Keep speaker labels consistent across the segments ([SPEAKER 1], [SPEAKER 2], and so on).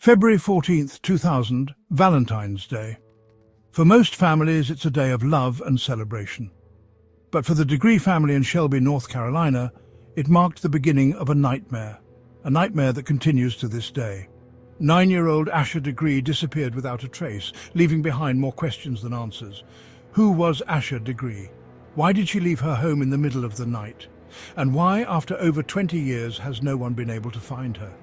[SPEAKER 1] February 14th, 2000, Valentine's Day. For most families, it's a day of love and celebration. But for the Degree family in Shelby, North Carolina, it marked the beginning of a nightmare that continues to this day. 9-year-old Asher Degree disappeared without a trace, leaving behind more questions than answers. Who was Asher Degree? Why did she leave her home in the middle of the night? And why, after over 20 years, has no one been able to find her?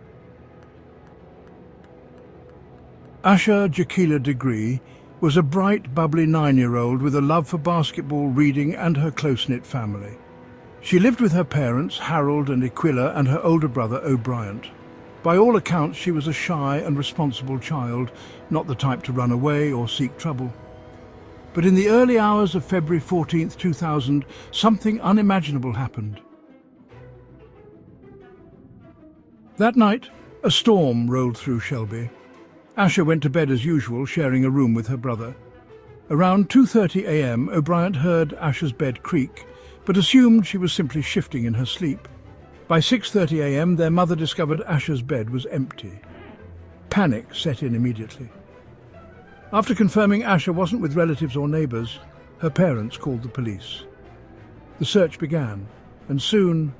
[SPEAKER 1] Asher Jaquila Degree was a bright, bubbly 9-year-old with a love for basketball, reading, and her close-knit family. She lived with her parents, Harold and Aquila, and her older brother, O'Brien. By all accounts, she was a shy and responsible child, not the type to run away or seek trouble. But in the early hours of February 14th, 2000, something unimaginable happened. That night, a storm rolled through Shelby. Asher went to bed as usual, sharing a room with her brother. Around 2:30 a.m., O'Brien heard Asher's bed creak, but assumed she was simply shifting in her sleep. By 6:30 a.m., their mother discovered Asher's bed was empty. Panic set in immediately. After confirming Asher wasn't with relatives or neighbors, her parents called the police. The search began, and soon,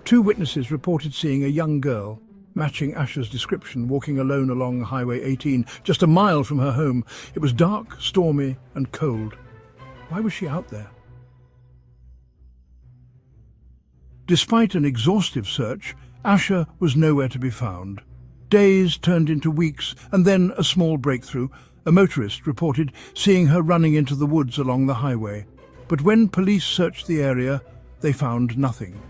[SPEAKER 1] 2 witnesses reported seeing a young girl, matching Asher's description, walking alone along Highway 18, just a mile from her home. It was dark, stormy, and cold. Why was she out there? Despite an exhaustive search, Asher was nowhere to be found. Days turned into weeks, and then a small breakthrough. A motorist reported seeing her running into the woods along the highway. But when police searched the area, they found nothing.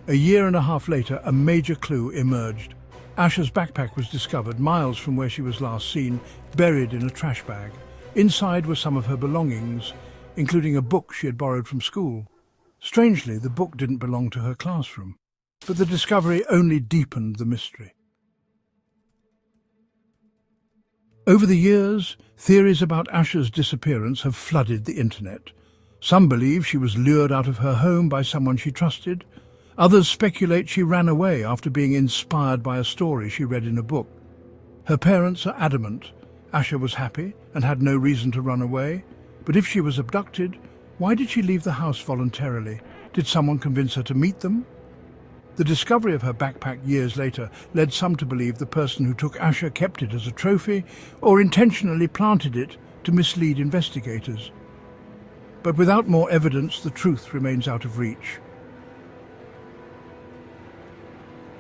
[SPEAKER 1] A year and a half later, a major clue emerged. Asher's backpack was discovered miles from where she was last seen, buried in a trash bag. Inside were some of her belongings, including a book she had borrowed from school. Strangely, the book didn't belong to her classroom, but the discovery only deepened the mystery. Over the years, theories about Asher's disappearance have flooded the internet. Some believe she was lured out of her home by someone she trusted. Others speculate she ran away after being inspired by a story she read in a book. Her parents are adamant Asher was happy and had no reason to run away. But if she was abducted, why did she leave the house voluntarily? Did someone convince her to meet them? The discovery of her backpack years later led some to believe the person who took Asher kept it as a trophy or intentionally planted it to mislead investigators. But without more evidence, the truth remains out of reach.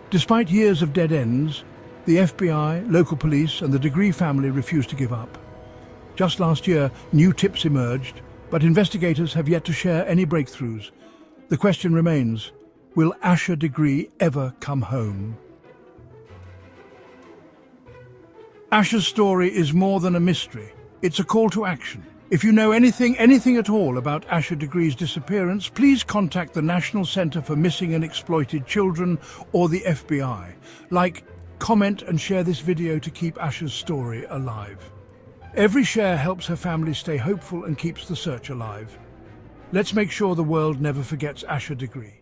[SPEAKER 1] Despite years of dead ends, the FBI, local police, and the Degree family refused to give up. Just last year, new tips emerged, but investigators have yet to share any breakthroughs. The question remains, will Asher Degree ever come home? Asher's story is more than a mystery. It's a call to action. If you know anything at all about Asher Degree's disappearance, please contact the National Center for Missing and Exploited Children or the FBI. Like, comment and share this video to keep Asher's story alive. Every share helps her family stay hopeful and keeps the search alive. Let's make sure the world never forgets Asher Degree.